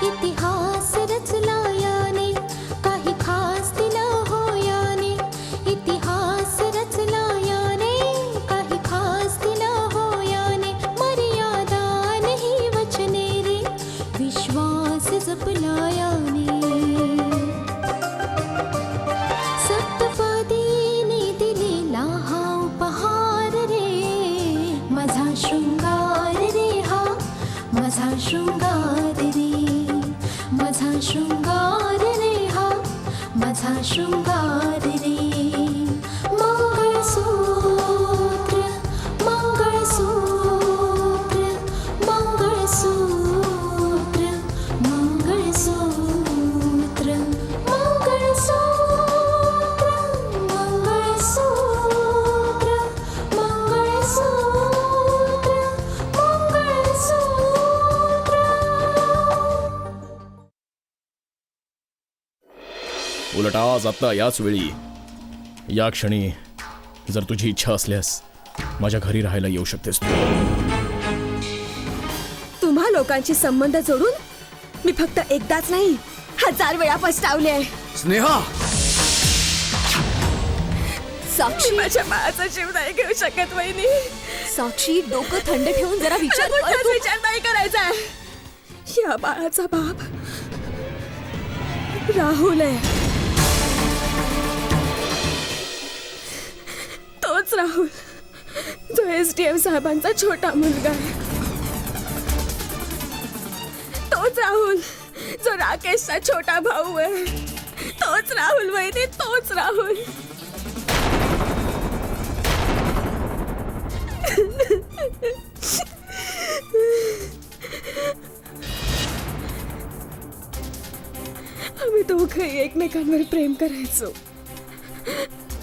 इतिहास रचला याने, काही खास दिलं हो याने. इतिहास रचला याने, काही खास दिलं हो याने. मर्यादा नाही वचने रे, विश्वास जपला याने. सप्तपदीने दिलेला हा उपहार रे, माझा शृंगार रे हा, माझा शृंगार रे. माझा शृंगार रे हा, माझा शृंगार रे. मंगळसूत्र, मंगळसूत्र, मंगळसूत्र, मंगळसूत्र, मंगळसूत्र, मंगळसूत्र, मंगळसूत्र, मंगळसूत्र. उलट आज आता याच वेळी या क्षणी जर तुझी इच्छा असल्यास माझ्या घरी राहायला येऊ शकतेस तू. तुम्हा लोकांची संबंध जोडून मी फक्त एकदाच नाही 1000 वेळा पछतावले. स्नेहा, साक्षी, माझ्या बाळाचा जीव नाही घेऊ शकत वहिनी. साक्षी, डोकं थंड ठेवून जरा विचार कर. कुठलाच विचार नाही करायचा. या बाळाचा बाप राहुल आहे. तोच राहुल जो SDM साहेबांचा छोटा मुलगा आहे. तोच राहुल जो राकेशचा छोटा भाऊ आहे. तोच राहुल वहिनी, तोच राहुल. आम्ही दोघंही एकमेकांवर प्रेम करायचो,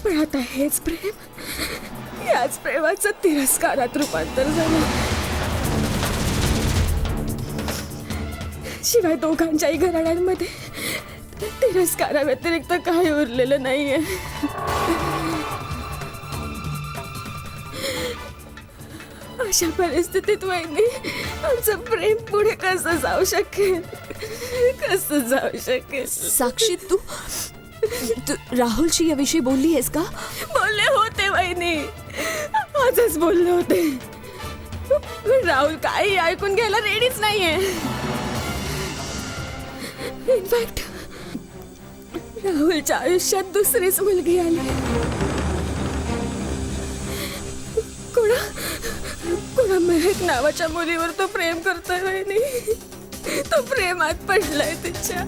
पण आता हेच प्रेम याच प्रेमाचं तिरस्कारात रूपांतर झालं. शिवाय दोघांच्याही घराण्यांमध्ये तिरस्काराव्यतिरिक्त काही उरलेलं नाहीये. अशा परिस्थितीत वहिनी, आमचं प्रेम पुढे कसं जाऊ शकेल, कसं जाऊ शकेल. साक्षी, तू राहुलशी याविषयी बोलली आहेस का? बोलले होते वहिनी, आजच बोलले होते. पण राहुल काही ऐकून घ्यायला रेडीच नाहीये. इनफॅक्ट राहुलच्या आयुष्यात दुसरीच मुलगी आली. कोणा महक नावाच्या मुलीवर तो प्रेम करतोय वहिनी. तो प्रेमात पडलाय तिच्या.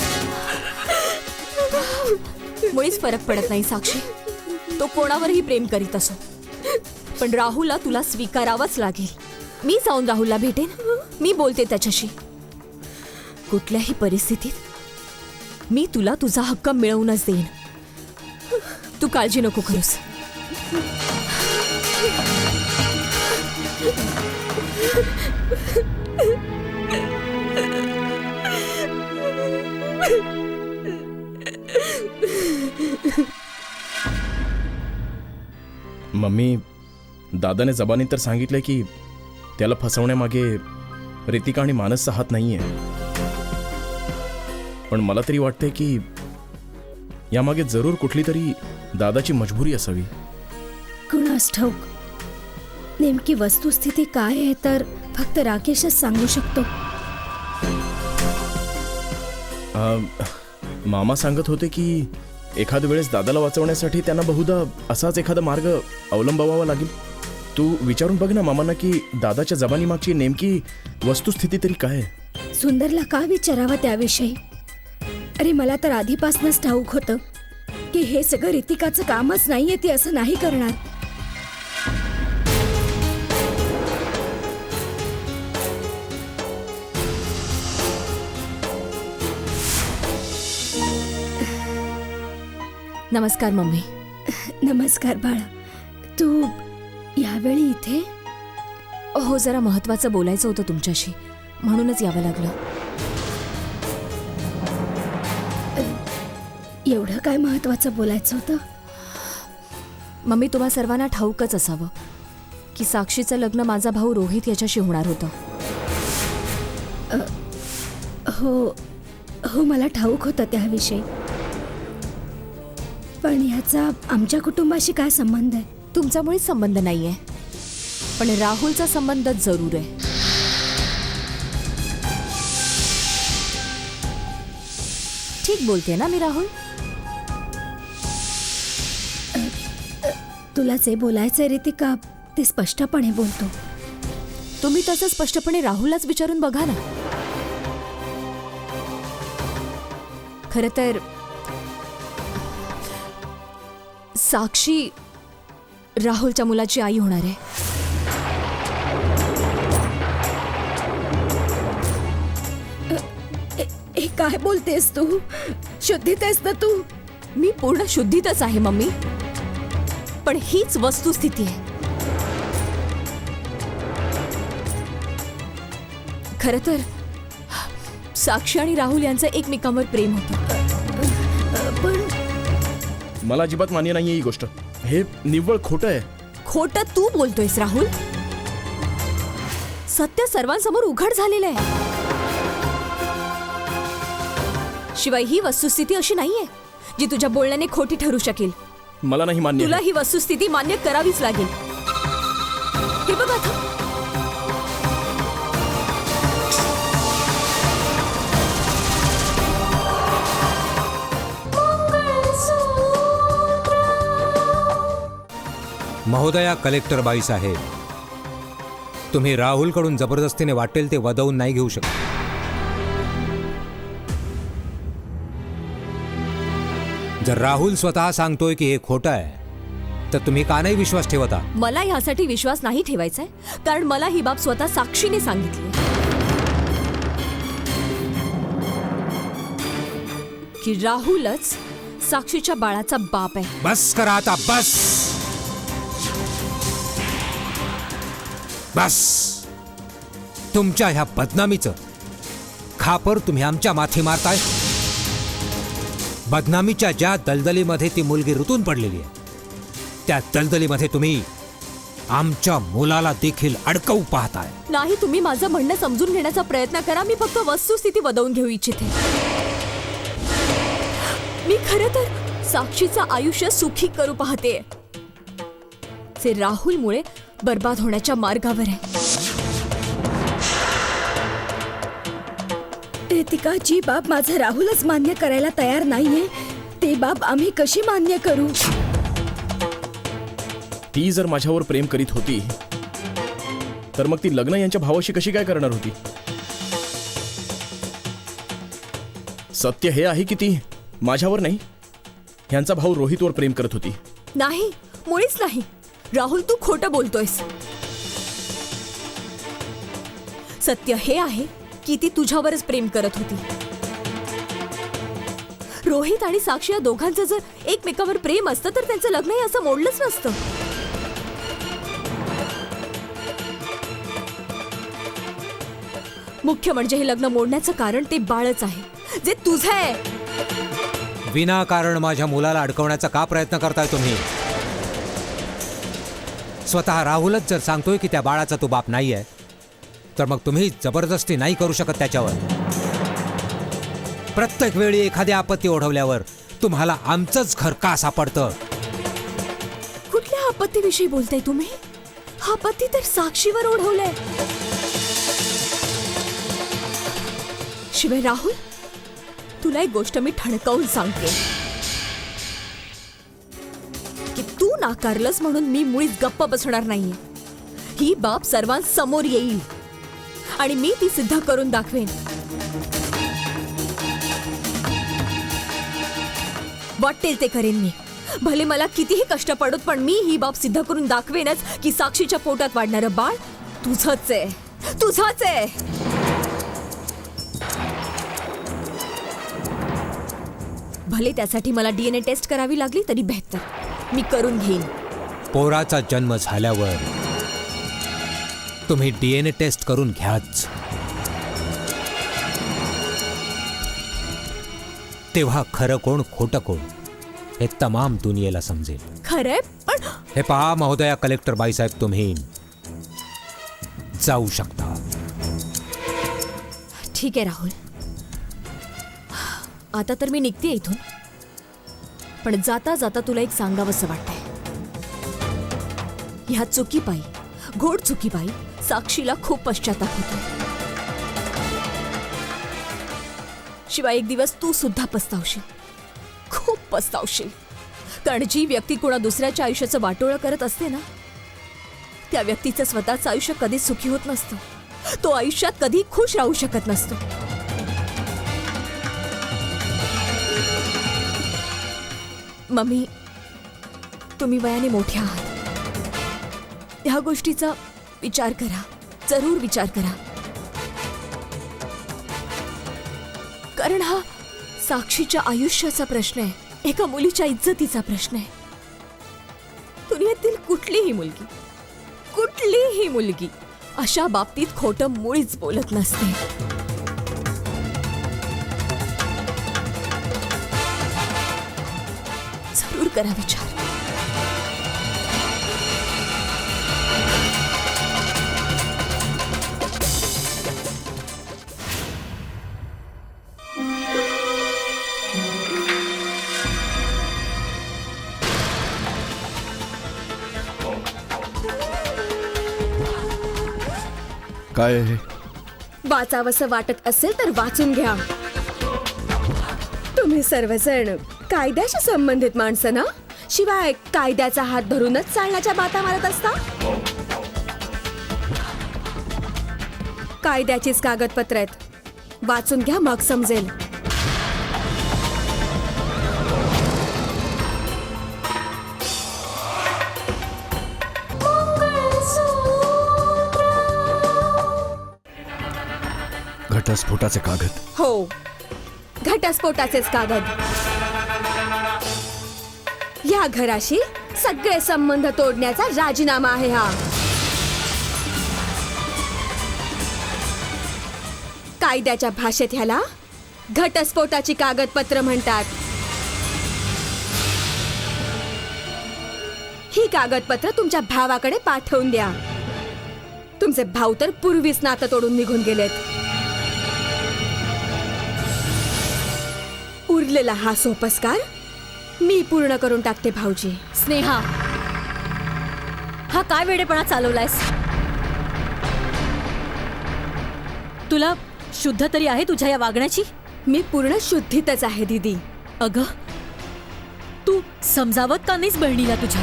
मुळीच फरक पडत नाही साक्षी. तो कोणावरही प्रेम करीत असो, पण राहुलला तुला स्वीकारावंच लागेल. मी जाऊन राहुलला भेटेन, मी बोलते त्याच्याशी. कुठल्याही परिस्थितीत मी तुला तुझा हक्क मिळवूनच देईन. तू काळजी नको करूस. मम्मी, दादाने जबानी तर सांगितलंय की त्याला फसवण्यामागे रितिका आणि मानसचा हात नाहीये. पण मला तरी वाटतंय की यामागे जरूर कुठली तरी दादाची मजबुरी असावी. कुणास ठाऊक नेमकी वस्तुस्थिती काय आहे तर फक्त राकेशच सांगू शकतो. मामा सांगत होते की एखाद्या वेळेस दादाला वाचवण्यासाठी त्यांना बहुधा असाच एखादा मार्ग अवलंबावा लागेल. तू विचारून बघ ना मामांना की दादाच्या जबानी मागची नेमकी वस्तुस्थिती तरी काय आहे. सुंदरला का विचारावं त्याविषयी? अरे मला तर आधीपासूनच ठाऊक होतं की हे सगळं रितिकाचं कामच नाहीये. ती असं नाही करणार. नमस्कार मम्मी. नमस्कार बाळा. तू यावेळी इथे? हो, जरा महत्वाचं बोलायचं होतं तुमच्याशी, म्हणूनच यावं लागलं. एवढं काय महत्वाचं बोलायचं होतं? मम्मी, तुम्हा सर्वांना ठाऊकच असावं की साक्षीचं लग्न माझा भाऊ रोहित याच्याशी होणार होतं. हो हो मला ठाऊक होतं त्याविषयी, पण ह्याचा आमच्या कुटुंबाशी काय संबंध आहे? तुमच्यामुळेच संबंध नाहीये, पण राहुलचा संबंध जरूर आहे. ठीक बोलते ना मी राहुल? तुला जे बोलायचंय रितिका ते स्पष्टपणे बोलतो. तुम्ही तसं स्पष्टपणे राहुललाच विचारून बघा ना. खरं तर साक्षी राहुलच्या मुलाची आई होणार आहे. हे काय बोलतेस तू? शुद्धीत आहेस ना तू? मी पूर्ण शुद्धीतच आहे मम्मी, पण हीच वस्तुस्थिती आहे. खरं तर साक्षी आणि राहुल यांचं एकमेकांवर प्रेम होतं. पण मला अजिबात मान्य नाहीये ही गोष्ट. हे निव्वळ खोटं आहे. खोटं तू बोलतोयस राहुल. सत्य सर्वांसमोर उघड झालेलं आहे. शिवाय ही वस्तुस्थिती अशी नाहीये जी तुझ्या बोलण्याने खोटी ठरू शकेल. मला नाही मान्य. तुला ही वस्तुस्थिती मान्य करावीच लागेल. हे बघ आता. महोदया कलेक्टर बाई साहेब, तुम्ही राहुलकडून जबरदस्तीने वाटेल ते वदवून नाही घेऊ शकत. जर राहुल स्वतः सांगतोय की हे खोटं आहे तर तुम्ही का नाही विश्वास ठेवता? मला ह्यासाठी विश्वास नाही ठेवायचाय, कारण मला ही बाब स्वतः साक्षीने सांगितली की राहुलच साक्षीच्या बाळाचा बाप आहे. बस करा आता, बस बस. तुमच्या ह्या बदनामीचं खापर तुम्ही आमच्या माथी मारताय. बदनामीच्या ज्या दलदलीमध्ये ती मुलगी रुतून पडलेली आहे त्या दलदलीमध्ये तुम्ही आमच्या मुलाला देखील अडकवू पाहताय. नाही, तुम्ही माझं म्हणणं समजून घेण्याचा प्रयत्न करा. मी फक्त वस्तुस्थिती वदवून घेऊ इच्छिते. मी खरं तर साक्षीचं आयुष्य सुखी करू पाहते, जे राहुलमुळे बर्बाद होण्याच्या मार्गावर आहे. रितिका, जी बाब माझा राहुलच मान्य करायला तयार नाहीये ती बाब आम्ही कशी मान्य करू? ती जर माझ्यावर प्रेम करीत होती तर मग ती लग्न यांच्या भावाशी कशी काय करणार होती? सत्य हे आहे की ती माझ्यावर नाही, ह्यांचा भाऊ रोहितवर प्रेम करत होती. नाही, मुळीच नाही. राहुल, तू खोटं बोलतोयस. सत्य हे आहे की ती तुझ्यावरच प्रेम करत होती. रोहित आणि साक्षी या दोघांचं जर एकमेकावर प्रेम असतं तर त्यांचं लग्नही असं मोडलंच नसतं. मुख्य म्हणजे हे लग्न मोडण्याचं कारण ते बाळच आहे, जे तुझं आहे. विनाकारण माझ्या मुलाला अडकवण्याचा का प्रयत्न करताय तुम्ही? स्वतः राहुलच जर सांगतोय की त्या बाळाचा तो बाप नाहीये तर मग तुम्ही जबरदस्ती नाही करू शकत त्याच्यावर. प्रत्येक वेळी एखादी आपत्ती ओढवल्यावर तुम्हाला आमचंच घर का सापडतं? कुठल्या आपत्तीविषयी बोलताय तुम्ही? आपत्ती तर साक्षीवर ओढवलंय. शिवाय राहुल, तुला एक गोष्ट मी ठणकावून सांगते की तू नाकारलंस म्हणून मी मुळीच गप्प बसणार नाहीये. ही बाब सर्वांसमोर येईल आणि मी ती सिद्ध करून दाखवेन. वाटेल ते करेन मी, भले मला कितीही कष्ट पडत, पण मी ही बाब सिद्ध करून दाखवेनच की साक्षीच्या पोटात वाढणारं बाळ तुझंच आहे, तुझंच आहे. भले त्यासाठी मला DNA टेस्ट करावी लागली तरी बेहतर, मी करून घेईन. पोराचा जन्म झाल्यावर तुम्ही DNA टेस्ट करून घ्याच. तेव्हा खरं कोण खोटं कोण हे तमाम दुनियेला समजेल. खरंय, पण हे पहा महोदया कलेक्टर बाईसाहेब, तुम्ही जाऊ शकता. ठीक आहे राहुल, आता तर मी निघते इथून. पण जाता जाता तुला एक सांगावंसं वाटतंय. ह्या चुकीपायी, घोड चुकीपायी साक्षीला खूप पश्चाताप होतो. शिवाय एक दिवस तू सुद्धा पस्तावशील, खूप पस्तावशील. कारण जी व्यक्ती कोणा दुसऱ्याच्या आयुष्याचं वाटोळं करत असते ना, त्या व्यक्तीचं स्वतःचं आयुष्य कधीच सुखी होत नसतं. तो आयुष्यात कधी खुश राहू शकत नसतो. मम्मी, तुम्ही वयाने मोठे आहात. ह्या गोष्टीचा विचार करा, जरूर विचार करा. कारण हा साक्षीच्या आयुष्याचा प्रश्न आहे, एका मुलीच्या इज्जतीचा प्रश्न आहे. दुनियातील कुठलीही मुलगी अशा बाबतीत खोटं मुळीच बोलत नसते. जरूर करा विचार. काय आहे? वाचावंसं वाटत असेल तर वाचून घ्या. तुम्ही सर्वजण कायद्याशी संबंधित माणसं ना, शिवाय कायद्याचा हात धरूनच चालण्याच्या बाता मारत असता. कायद्याचीच कागदपत्र आहेत, वाचून घ्या मग समजेल. घटस्फोटाचे कागद. हो, घटस्फोटाचेच कागद. या घराशी सगळे संबंध तोडण्याचा राजीनामा आहे हा. कायद्याच्या भाषेत ह्याला घटस्फोटाची कागदपत्र म्हणतात. ही कागदपत्र तुमच्या भावाकडे पाठवून द्या. तुमचे भाऊ तर पूर्वीच नातं तोडून निघून गेलेत. उरलेला हा सोपस्कार मी पूर्ण करून टाकते भाऊजी. स्नेहा, हा काय वेडेपणा चालवलायस? तुला शुद्ध तरी आहे तुझ्या या वागण्याची? मी पूर्ण शुद्धीतच आहे दीदी. अगं, तू समजावत का नाहीस बहिणीला तुझ्या?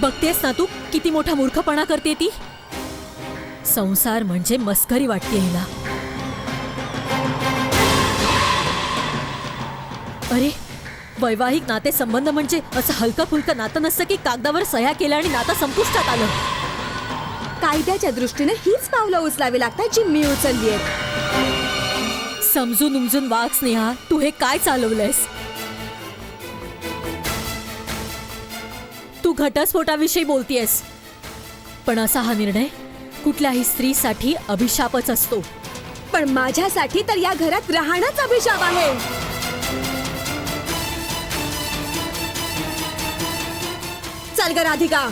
बघतेस ना तू किती मोठा मूर्खपणा करते ती. संसार म्हणजे मस्करी वाटते हिला. अरे, वैवाहिक नाते संबंध म्हणजे असं हलकं फुलकं नातं नसतं की कागदावर सह्या केल्या आणि नातं संपुष्टात आलं. कायद्याच्या दृष्टीने हीच पावलं उचलावी लागतात जी मी उचलली आहेत. समजून उमजून वाग स्नेहा. तू हे काय चालवलंयस? तू घटस्फोटाविषयी बोलतेयस, पण असा हा निर्णय कुठल्याही स्त्रीसाठी अभिशापच असतो. पण माझ्यासाठी तर या घरात राहणंच अभिशाप आहे. चल ग राधिका.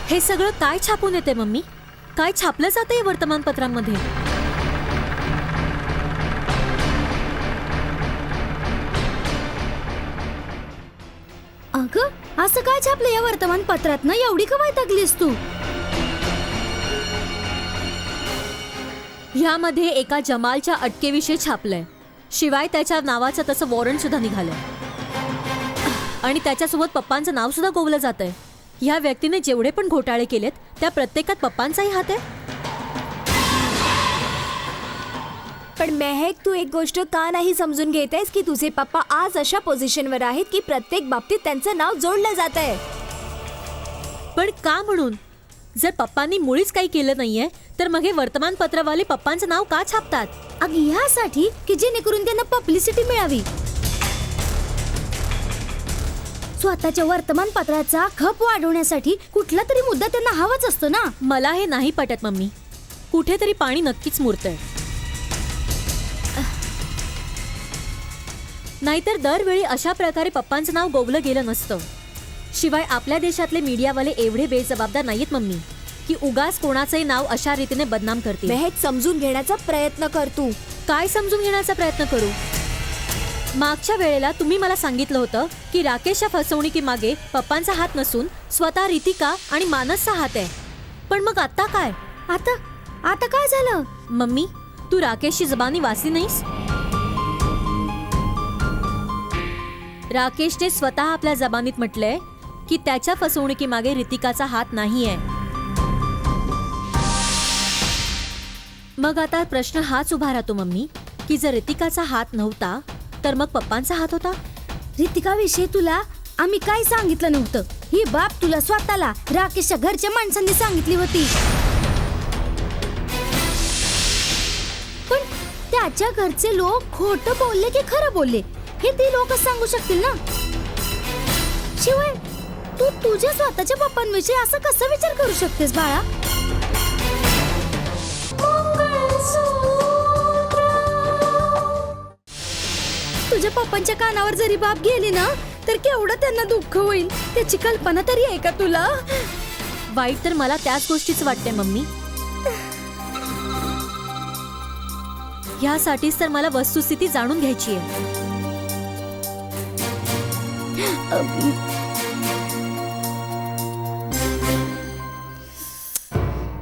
हे सगळं काय छापून येते मम्मी? काय छापलं जाते या वर्तमानपत्रांमध्ये? अगं, असं काय छापलं या वर्तमानपत्रात ना? एवढी का वैतागलीस तू? ह्यामध्ये एका जमालच्या अटकेविषयी छापलंय. शिवाय त्याच्या नावाचं तसं वॉरंट सुद्धा निघालंय आणि त्याच्यासोबत पप्पांचं नाव सुद्धा गोवलं जात आहे. ह्या व्यक्तीने जेवढे पण घोटाळे केलेत त्या प्रत्येकात पप्पांचाही हात आहे. पण मेहक, तू एक गोष्ट का नाही समजून घेत आहेस की तुझे पप्पा आज अशा पोझिशनवर आहेत की प्रत्येक बाबतीत त्यांचं नाव जोडलं जात आहे. पण का म्हणून? जर पप्पांनी मुळीच काही केलं नाहीये तर मग हे वर्तमानपत्रवाले पप्पांचं नाव का छापतात? अगं ह्यासाठी की जेणेकरून त्यांना पब्लिसिटी मिळावी. स्वतःच्या वर्तमानपत्राचा खप वाढवण्यासाठी कुठला तरी मुद्दा त्यांना हवाच असतो ना. मला हे नाही पटत मम्मी. कुठेतरी पाणी नक्कीच मुरतंय. नाहीतर दरवेळी अशा प्रकारे पप्पांचं नाव गोवलं गेलं नसतं. शिवाय आपल्या देशातले मीडियावाले एवढे बेजबाबदार नाहीयेत मम्मी की उगाच कोणाचंही नाव अशा रीतीने बदनाम करतील. मेहक, समजून घेण्याचा प्रयत्न कर तू. काय समजून घेण्याचा प्रयत्न करू? मागच्या वेळेला तुम्ही मला सांगितलं होतं की राकेशच्या फसवणुकीमागे पप्पांचा हात नसून स्वतः रितिका आणि मानसचा हात आहे. पण मग आता काय? आता काय झालं? मम्मी, तू राकेशची जबानी वाचली नाहीस? राकेशने स्वतः आपल्या जबानीत म्हटलंय की त्याच्या फसवणुकीमागे रितिकाचा हात नाहीये. मग आता प्रश्न हाच उभा राहतो मम्मी की जर रितिकाचा हात नव्हता तर मग पप्पांचा हात होता. रितिकाविषयी तुला आम्ही काय सांगितलं नव्हतं. ही बाब तुला स्वतःला राकेशच्या घरच्या माणसांनी सांगितली होती. पण त्याच्या घरचे लोक खोटं बोलले की खरं बोलले हे ते लोकच सांगू शकतील ना. शिवाय तू तुझ्या स्वतःच्या पप्पांविषयी असं कसं विचार करू शकतेस बाळा? तुझ्या पप्पांच्या कानावर जरी बाब गेली ना तर केवढं त्यांना दुःख होईल त्याची कल्पना तरी आहे का तुला? वाईट तर मला त्याच गोष्टीच वाटते मम्मी. ह्यासाठीच तर मला वस्तुस्थिती जाणून घ्यायची आहे.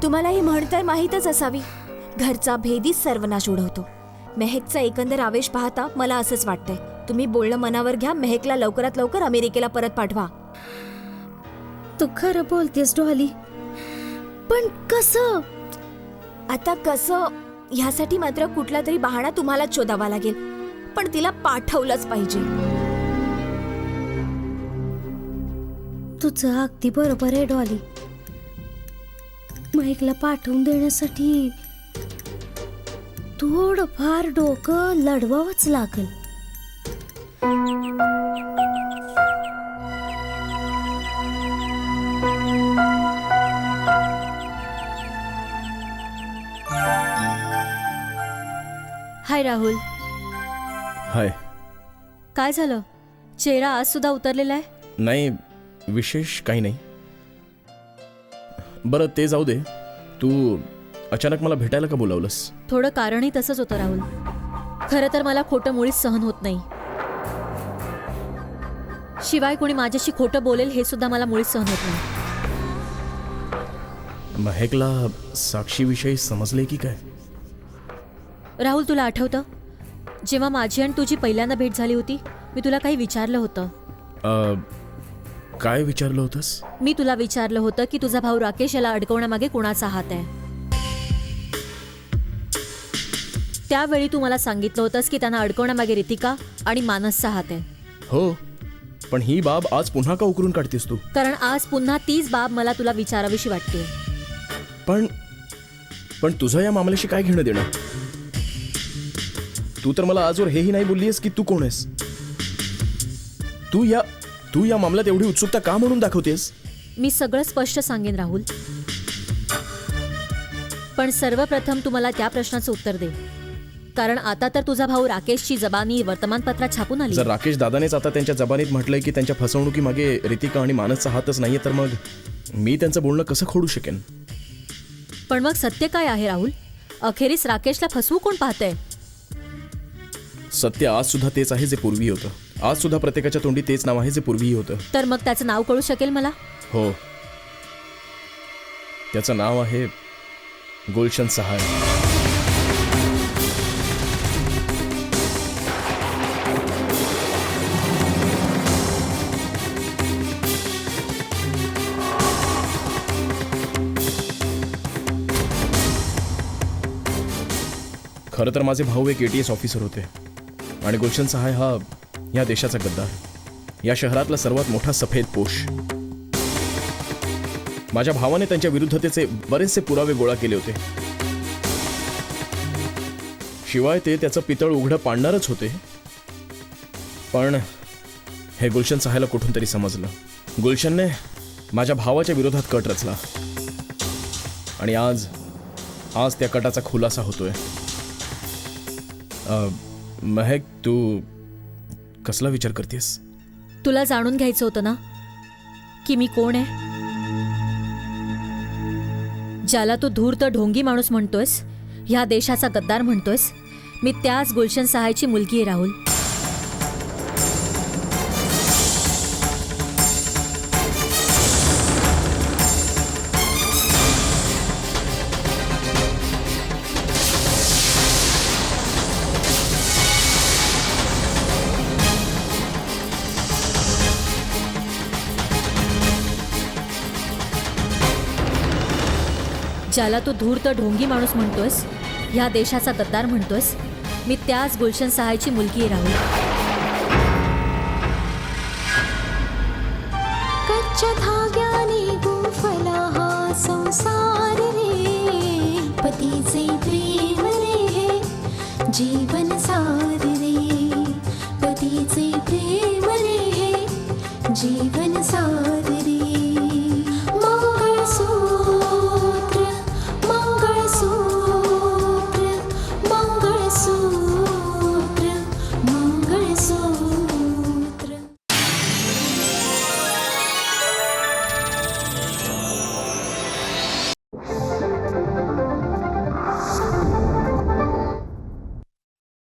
तुम्हाला ही म्हण तर माहीतच असावी, घरचा भेदी सर्वनाश उडवतो. मेहकचा एकंदर आवेश पाहता मला असंच वाटतंय. तुम्ही बोलणं मनावर घ्या. मेहकला लवकरात लवकर अमेरिकेला परत पाठवा. तू खरं बोलतेस डॉली, पण कसं? आता कसं? ह्यासाठी मात्र कुठला तरी बहाणा तुम्हाला शोधावा लागेल. पण तिला पाठवलंच पाहिजे. तुझं अगदी बरोबर आहे डॉली. मेहकला पाठवून देण्यासाठी थोडंफार डोकं लढवावंच लागेल. हाय राहुल. हाय. काय झालं? चेहरा आज सुद्धा उतरलेला आहे. नाही, विशेष काही नाही. बरं ते जाऊ दे. तू अचानक मला भेटायला का बोलावलंस? थोडं कारणही तसंच होतं राहुल. खरं तर मला खोटं मुळीच सहन होत नाही. शिवाय कोणी माझ्याशी खोटं बोलेल हे सुद्धा मला मुळीच सहन होत नाही. महकला साक्षीविषयी समजले की काय? राहुल, तुला आठवतं जेव्हा माझी आणि तुझी पहिल्यांदा भेट झाली होती मी तुला काही विचारलं होतं. काय विचारलं होतंस? मी तुला विचारलं होतं की तुझा भाऊ राकेश याला अडकवण्यामागे कोणाचा हात आहे. त्यावेळी तू मला सांगितलं होतंस की त्यांना अडकवण्यामागे रितिका आणि मानसचा हात आहे. हो, पण ही बाब आज पुन्हा का उकरून काढतेस तू? कारण आज पुन्हा तीच बाब मला तुला विचारावीशी वाटते. पण तुझं या मामल्याशी काय घेणं देणं? तू तर मला आजवर हेही नाही बोललीस की तू कोण आहेस. तू या मामल्यात एवढी उत्सुकता का म्हणून दाखवतेस? मी सगळं स्पष्ट सांगेन राहुल. पण सर्वप्रथम तू मला त्या प्रश्नाचं उत्तर दे. कारण आता तर तुझा भाऊ राकेशची जबानी वर्तमानपत्रात छापून आली. जर राकेश दादानेच आता त्यांच्या जबानीत म्हटलंय की त्यांच्या फसवणुकीमागे रितिका आणि मानसचा हातच नाहीये तर मग मी त्यांचं बोलणं कसं खोडू शकेन? पण मग सत्य काय आहे राहुल? अखेरीस राकेशला फसवू कोण पाहतंय? सत्य आज सुद्धा तेच आहे जे पूर्वी होतं. आज सुद्धा प्रत्येकाच्या तोंडी तेच नाव आहे जे पूर्वीही होतं. तर मग त्याचं नाव कळू शकेल मला? हो, त्याचं नाव आहे गुलशन सहाय. खरं तर माझे भाऊ एक ATS ऑफिसर होते आणि गुलशन सहाय हा या देशाचा गद्दार, या शहरातला सर्वात मोठा सफेद पोष. माझ्या भावाने त्यांच्या विरुद्धतेचे बरेचसे पुरावे गोळा केले होते. शिवाय ते त्याचं पितळ उघडं पाडणारच होते. पण हे गुलशन सहायला कुठून तरी समजलं. गुलशनने माझ्या भावाच्या विरोधात कट रचला आणि आज त्या कटाचा खुलासा होतोय. महक, तू कसला विचार करतेस? तुला जाणून घ्यायचं होतं ना की मी कोण आहे. ज्याला तू धूर्त ढोंगी माणूस म्हणतोयस, ह्या देशाचा गद्दार म्हणतोयस, मी त्याच गुलशन सहायची मुलगी आहे राहुल. ज्याला तू धूर्त ढोंगी माणूस म्हणतोयस, ह्या देशाचा गद्दार म्हणतोयस, मी त्याच गुलशन सहायची मुलगी आहे राहुल. कच्च्या धाग्याने गुंफला हा संसार रे, पतीचे प्रेम रे जीवन सार रे, पतीचे प्रेम रे जीवन